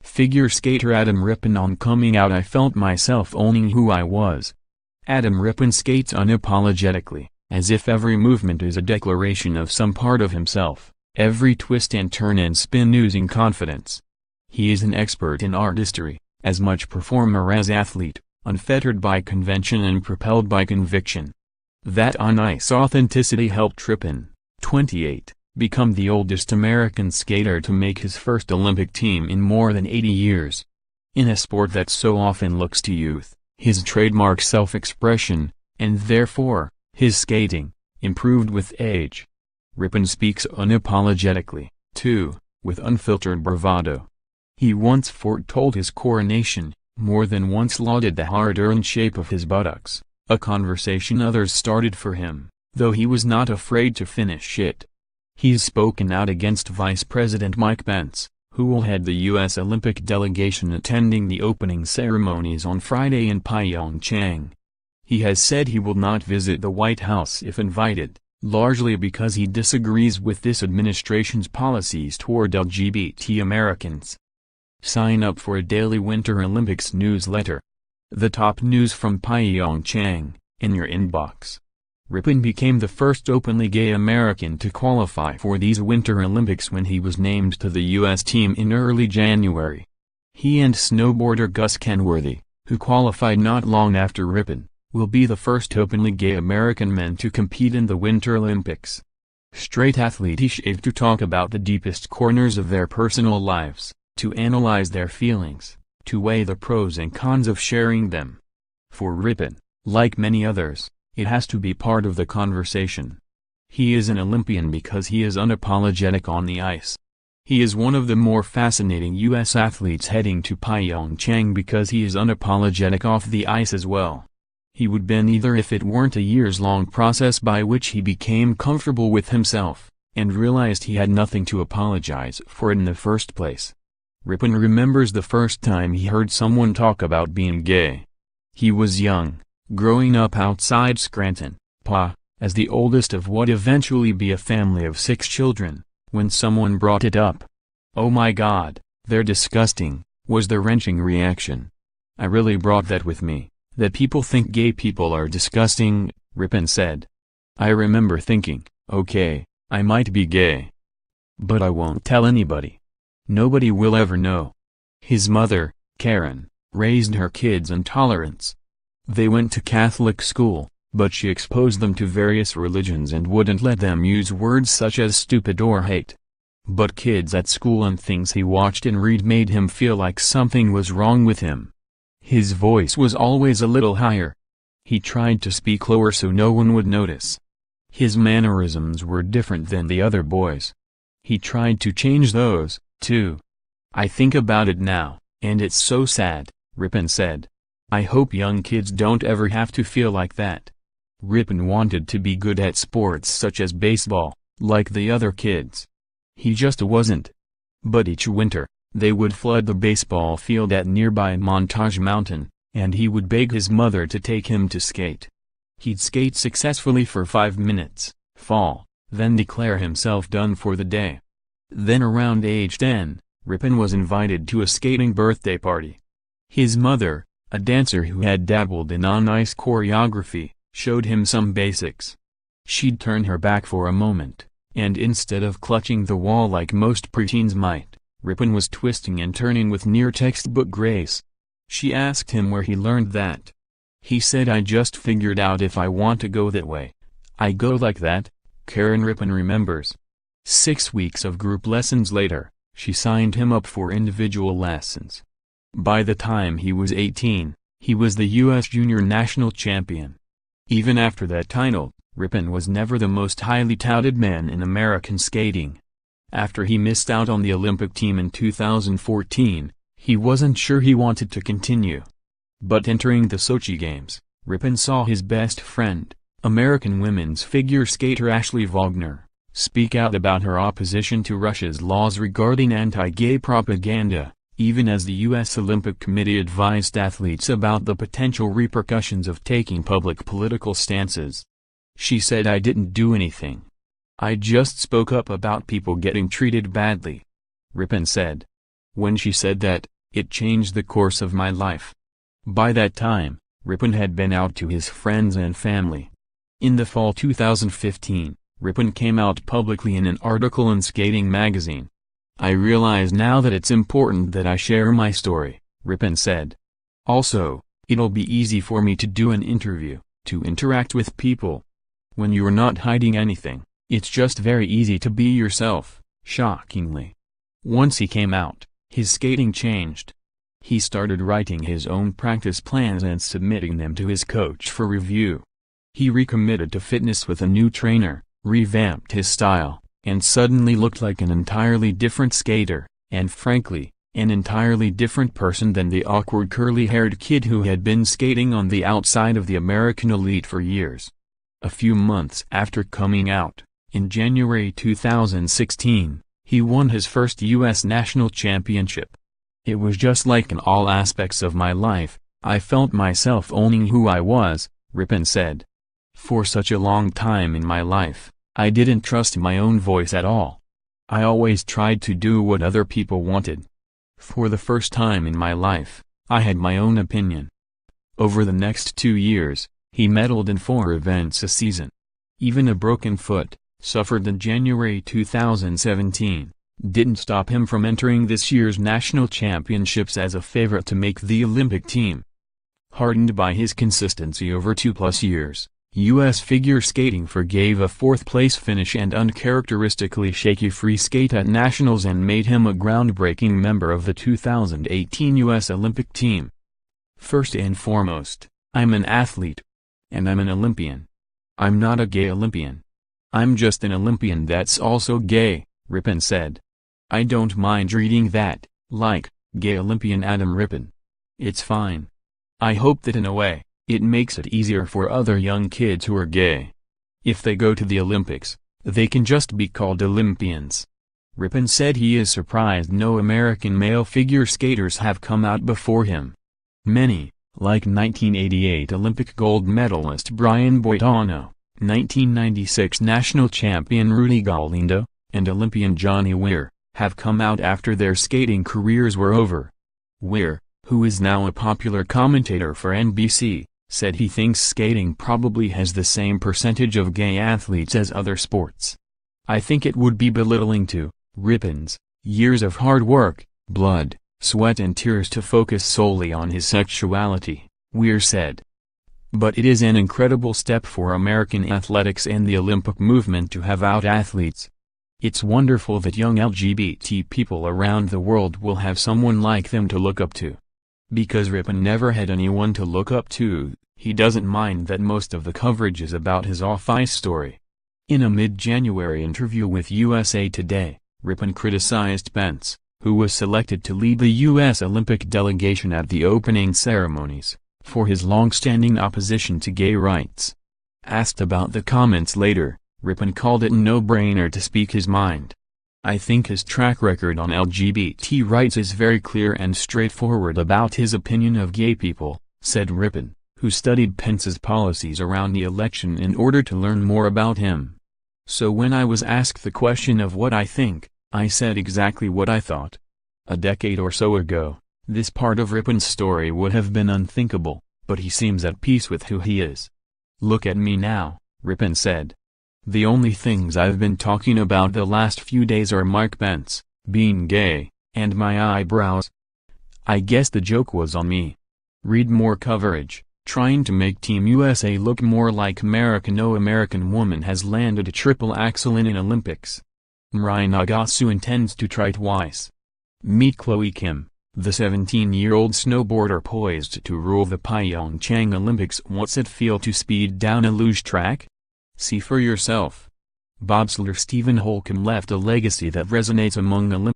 Figure skater Adam Rippon on coming out. I felt myself owning who I was. Adam Rippon skates unapologetically, as if every movement is a declaration of some part of himself, every twist and turn and spin oozing confidence. He is an expert in artistry, as much performer as athlete, unfettered by convention and propelled by conviction. That on-ice authenticity helped Rippon, 28, become the oldest American skater to make his first Olympic team in more than 80 years. In a sport that so often looks to youth, his trademark self-expression, and therefore, his skating, improved with age. Rippon speaks unapologetically, too, with unfiltered bravado. He once foretold his coronation, more than once lauded the hard-earned shape of his buttocks, a conversation others started for him, though he was not afraid to finish it. He's spoken out against Vice President Mike Pence, who will head the U.S. Olympic delegation attending the opening ceremonies on Friday in PyeongChang. He has said he will not visit the White House if invited, largely because he disagrees with this administration's policies toward LGBT Americans. Sign up for a daily Winter Olympics newsletter. The top news from PyeongChang, in your inbox. Rippon became the first openly gay American to qualify for these Winter Olympics when he was named to the U.S. team in early January. He and snowboarder Gus Kenworthy, who qualified not long after Rippon, will be the first openly gay American men to compete in the Winter Olympics. Straight athletes shave to talk about the deepest corners of their personal lives, to analyze their feelings, to weigh the pros and cons of sharing them. For Rippon, like many others, it has to be part of the conversation. He is an Olympian because he is unapologetic on the ice. He is one of the more fascinating U.S. athletes heading to PyeongChang because he is unapologetic off the ice as well. He would been either if it weren't a years-long process by which he became comfortable with himself, and realized he had nothing to apologize for in the first place. Rippon remembers the first time he heard someone talk about being gay. He was young, growing up outside Scranton, Pa, as the oldest of what eventually be a family of 6 children, when someone brought it up. "Oh my God, they're disgusting," was the wrenching reaction. "I really brought that with me, that people think gay people are disgusting," Rippon said. "I remember thinking, okay, I might be gay. But I won't tell anybody. Nobody will ever know." His mother, Karen, raised her kids in tolerance. They went to Catholic school, but she exposed them to various religions and wouldn't let them use words such as stupid or hate. But kids at school and things he watched and read made him feel like something was wrong with him. His voice was always a little higher. He tried to speak lower so no one would notice. His mannerisms were different than the other boys. He tried to change those, too. "I think about it now, and it's so sad," Rippon said. "I hope young kids don't ever have to feel like that." Rippon wanted to be good at sports such as baseball, like the other kids. He just wasn't. But each winter, they would flood the baseball field at nearby Montage Mountain, and he would beg his mother to take him to skate. He'd skate successfully for 5 minutes, fall, then declare himself done for the day. Then around age 10, Rippon was invited to a skating birthday party. His mother, a dancer who had dabbled in on-ice choreography, showed him some basics. She'd turn her back for a moment, and instead of clutching the wall like most preteens might, Rippon was twisting and turning with near-textbook grace. She asked him where he learned that. He said, "I just figured out if I want to go that way, I go like that," Karen Rippon remembers. 6 weeks of group lessons later, she signed him up for individual lessons. By the time he was 18, he was the U.S. Junior National Champion. Even after that title, Rippon was never the most highly touted man in American skating. After he missed out on the Olympic team in 2014, he wasn't sure he wanted to continue. But entering the Sochi Games, Rippon saw his best friend, American women's figure skater Ashley Wagner, speak out about her opposition to Russia's laws regarding anti-gay propaganda, even as the U.S. Olympic Committee advised athletes about the potential repercussions of taking public political stances. She said, "I didn't do anything. I just spoke up about people getting treated badly," Rippon said. When she said that, "It changed the course of my life." By that time, Rippon had been out to his friends and family. In the fall 2015, Rippon came out publicly in an article in Skating magazine. "I realize now that it's important that I share my story," Rippon said. "Also, it'll be easy for me to do an interview, to interact with people. When you're not hiding anything, it's just very easy to be yourself." Shockingly, once he came out, his skating changed. He started writing his own practice plans and submitting them to his coach for review. He recommitted to fitness with a new trainer, revamped his style, and suddenly looked like an entirely different skater, and frankly, an entirely different person than the awkward curly-haired kid who had been skating on the outside of the American elite for years. A few months after coming out, in January 2016, he won his first U.S. national championship. "It was just like in all aspects of my life, I felt myself owning who I was," Rippon said. "For such a long time in my life, I didn't trust my own voice at all. I always tried to do what other people wanted. For the first time in my life, I had my own opinion." Over the next 2 years, he medaled in 4 events a season. Even a broken foot, suffered in January 2017, didn't stop him from entering this year's national championships as a favorite to make the Olympic team. Hardened by his consistency over 2+ years, U.S. figure skating forgave a 4th-place finish and uncharacteristically shaky free skate at nationals and made him a groundbreaking member of the 2018 U.S. Olympic team. "First and foremost, I'm an athlete. And I'm an Olympian. I'm not a gay Olympian. I'm just an Olympian that's also gay," Rippon said. "I don't mind reading that, like, gay Olympian Adam Rippon. It's fine. I hope that in a way, it makes it easier for other young kids who are gay. If they go to the Olympics, they can just be called Olympians." Rippon said he is surprised no American male figure skaters have come out before him. Many, like 1988 Olympic gold medalist Brian Boitano, 1996 national champion Rudy Galindo, and Olympian Johnny Weir, have come out after their skating careers were over. Weir, who is now a popular commentator for NBC, said he thinks skating probably has the same percentage of gay athletes as other sports. "I think it would be belittling to Rippon's years of hard work, blood, sweat and tears to focus solely on his sexuality," Weir said. "But it is an incredible step for American athletics and the Olympic movement to have out athletes. It's wonderful that young LGBT people around the world will have someone like them to look up to." Because Rippon never had anyone to look up to, he doesn't mind that most of the coverage is about his off-ice story. In a mid-January interview with USA Today, Rippon criticized Pence, who was selected to lead the U.S. Olympic delegation at the opening ceremonies, for his long-standing opposition to gay rights. Asked about the comments later, Rippon called it a no-brainer to speak his mind. "I think his track record on LGBT rights is very clear and straightforward about his opinion of gay people," said Rippon, who studied Pence's policies around the election in order to learn more about him. "So when I was asked the question of what I think, I said exactly what I thought. A decade or so ago, this part of Rippon's story would have been unthinkable, but he seems at peace with who he is. Look at me now," Rippon said. "The only things I've been talking about the last few days are Mike Pence, being gay, and my eyebrows. I guess the joke was on me. Read more coverage, trying to make Team USA look more like America. No American woman has landed a triple axel in an Olympics. Mirai Nagasu intends to try twice. Meet Chloe Kim, the 17-year-old snowboarder poised to rule the PyeongChang Olympics. What's it feel to speed down a luge track? See for yourself. Bobsledder Stephen Holcomb left a legacy that resonates among Olympic